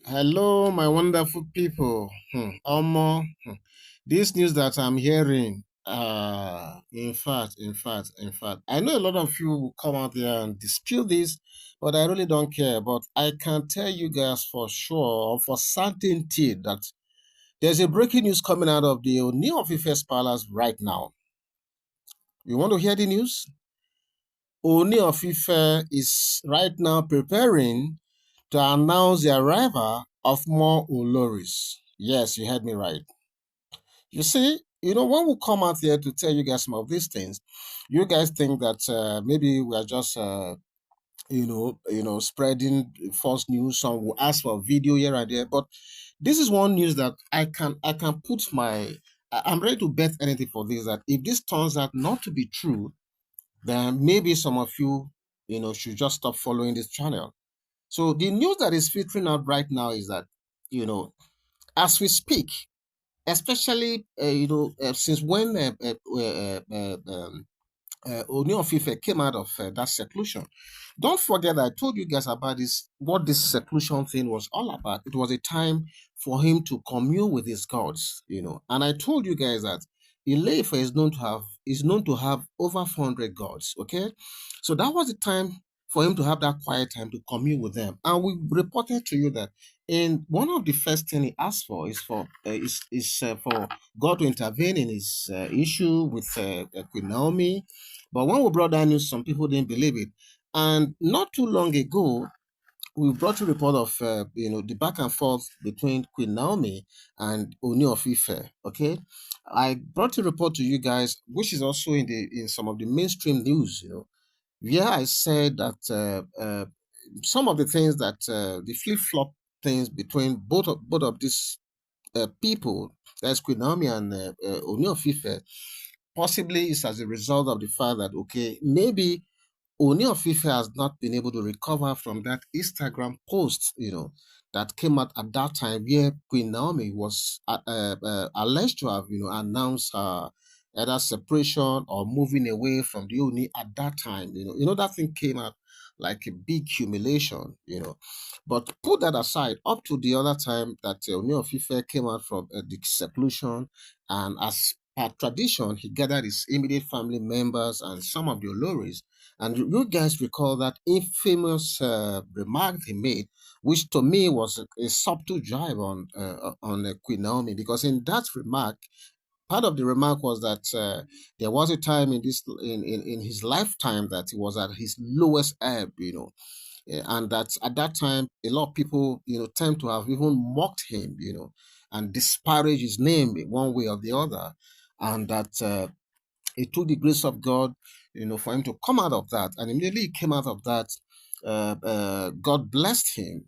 Hello, my wonderful people. Omo, this news that I'm hearing, in fact, I know a lot of you will come out there and dispute this, but I really don't care. But I can tell you guys for sure, or for certainty, that there's a breaking news coming out of the Ooni of Ife's palace right now. You want to hear the news? Ooni of Ife is right now preparing to announce the arrival of more Olories. Yes, you heard me right. You see, when we come out here to tell you guys some of these things, you guys think that maybe we are just, spreading false news. Some will ask for a video here and there, but this is one news that I can put I'm ready to bet anything for this. That if this turns out not to be true, then maybe some of you, should just stop following this channel. So the news that is filtering out right now is that, you know, as we speak, especially, since when Ooni of Ife came out of that seclusion. Don't forget that I told you guys about this, what this seclusion thing was all about. It was a time for him to commune with his gods, And I told you guys that Ileife is known to have over 400 gods. Okay, so that was the time for him to have that quiet time to commune with them. And we reported to you that in one of the first thing he asked for is for God to intervene in his issue with Queen Naomi. But when we brought that news, some people didn't believe it. And not too long ago, we brought a report of the back and forth between Queen Naomi and Ooni of Ife. Okay, I brought a report to you guys, which is also in some of the mainstream news. Where I said that some of the things that the flip flop things between both of these people, that's Queen Naomi and Ooni of Ife, possibly is as a result of the fact that, okay, maybe Ooni of Ife has not been able to recover from that Instagram post, that came out at that time where Queen Naomi was alleged to have, announced her either separation or moving away from the Ooni at that time. That thing came out like a big humiliation. But put that aside, up to the other time that Ooni of Ife came out from the seclusion, and as per tradition, he gathered his immediate family members and some of the Olories, and you guys recall that infamous remark he made, which to me was a subtle jibe on Queen Naomi, because in that remark, part of the remark was that there was a time in his lifetime that he was at his lowest ebb, and that at that time a lot of people, tend to have even mocked him, and disparaged his name in one way or the other, and that. It took the grace of God, for him to come out of that. And immediately he came out of that, God blessed him,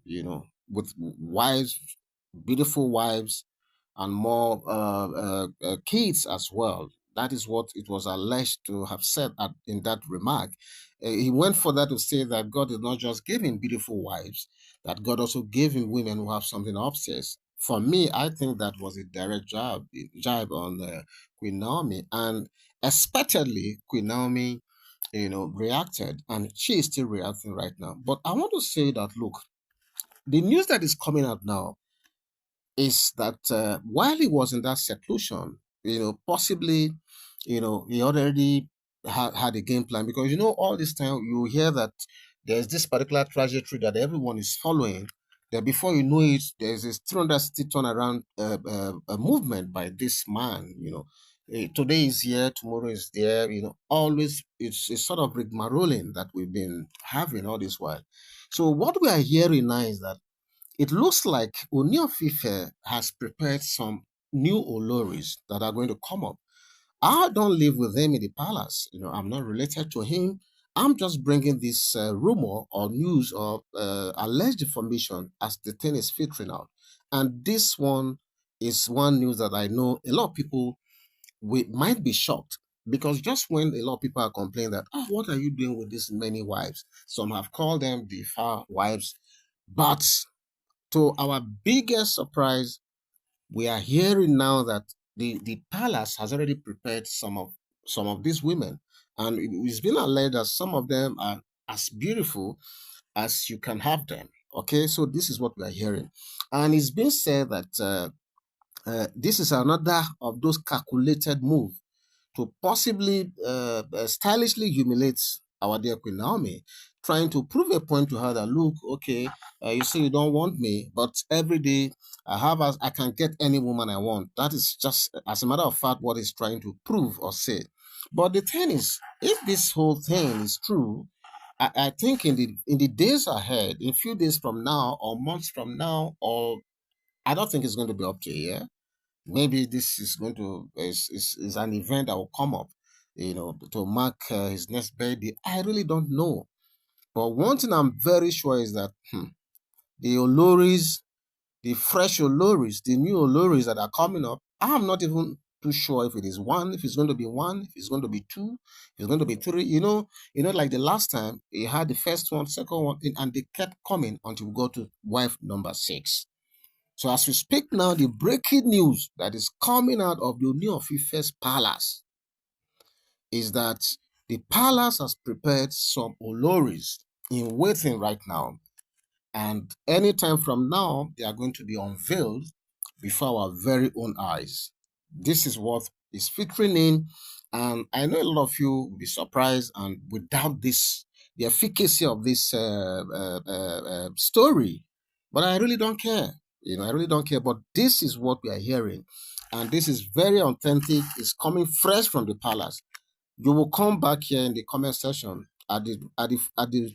with wives, beautiful wives, and more kids as well. That is what it was alleged to have said in that remark. He went further to say that God did not just give him beautiful wives, that God also gave him women who have something upstairs. For me, I think that was a direct jibe on Queen Naomi. And expectedly, Queen Naomi, reacted, and she is still reacting right now. But I want to say that, look, the news that is coming out now is that while he was in that seclusion, possibly, he already had a game plan, because all this time you hear that there's this particular trajectory that everyone is following. That before you know it, there's this 360 turnaround a movement by this man. Today is here, tomorrow is there. Always it's a sort of rigmaroling that we've been having all this while. So what we are hearing now is that it looks like Ooni of Ife has prepared some new Oloris that are going to come up. I don't live with him in the palace. I'm not related to him. I'm just bringing this rumor or news or alleged information as the thing is filtering out. And this one is one news that I know a lot of people might be shocked, because just when a lot of people are complaining that, what are you doing with these many wives? Some have called them the far wives, but to our biggest surprise, we are hearing now that the palace has already prepared some of these women, and it's been alleged that some of them are as beautiful as you can have them. Okay, so this is what we are hearing. And it's been said that this is another of those calculated moves to possibly stylishly humiliate our dear Queen Naomi, trying to prove a point to her that, look, okay, you say you don't want me, but every day I can get any woman I want. That is just, as a matter of fact, what he's trying to prove or say. But the thing is, if this whole thing is true, I think in the days ahead, in a few days from now, or months from now, or I don't think it's going to be up to a year. Maybe this is going to is an event that will come up, to mark his next birthday. I really don't know. But one thing I'm very sure is that the Olories, the fresh Olories, the new Olories that are coming up, I'm not even too sure if it is one, if it's going to be one, if it's going to be two, if it's going to be three. Like the last time, he had the first one, second one, and they kept coming until we go to wife number six. So as we speak now, the breaking news that is coming out of the Ooni of Ife's palace is that the palace has prepared some Oloris in waiting right now. And anytime from now, they are going to be unveiled before our very own eyes. This is what is featuring in. And I know a lot of you will be surprised and would doubt the efficacy of this story. But I really don't care. I really don't care. But this is what we are hearing. And this is very authentic. It's coming fresh from the palace. You will come back here in the comment section at the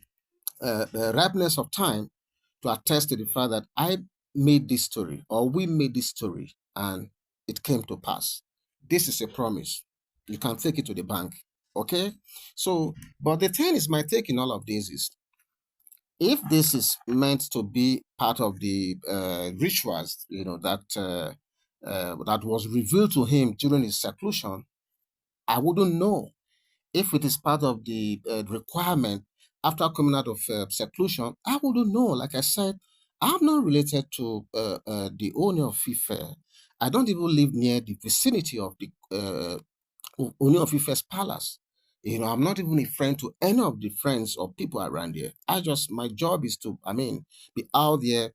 ripeness of time to attest to the fact that I made this story or we made this story and it came to pass. This is a promise. You can take it to the bank. Okay? So, but the thing is, my take in all of this is if this is meant to be part of the rituals, that was revealed to him during his seclusion, I wouldn't know if it is part of the requirement after coming out of seclusion. I wouldn't know. Like I said, I'm not related to the owner of Ife. I don't even live near the vicinity of the Ooni of Ife's palace. I'm not even a friend to any of the friends or people around here. My job is to, be out there,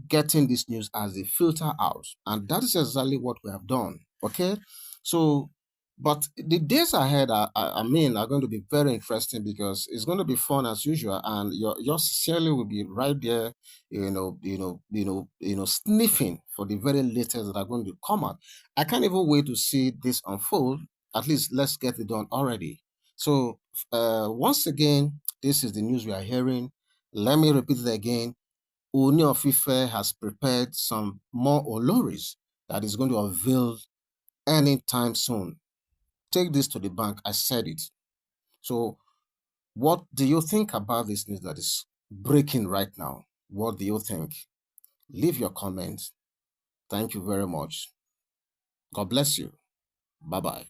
getting this news as they filter out. And that is exactly what we have done. Okay. So, but the days ahead are going to be very interesting because it's going to be fun as usual. And your sincerely will be right there, sniffing for the very latest that are going to come out. I can't even wait to see this unfold. At least let's get it done already. So once again, this is the news we are hearing. Let me repeat it again. Ooni of Ife has prepared some more Oloris that is going to unveil anytime soon. Take this to the bank. I said it. So what do you think about this news that is breaking right now? What do you think? Leave your comments. Thank you very much. God bless you. Bye bye.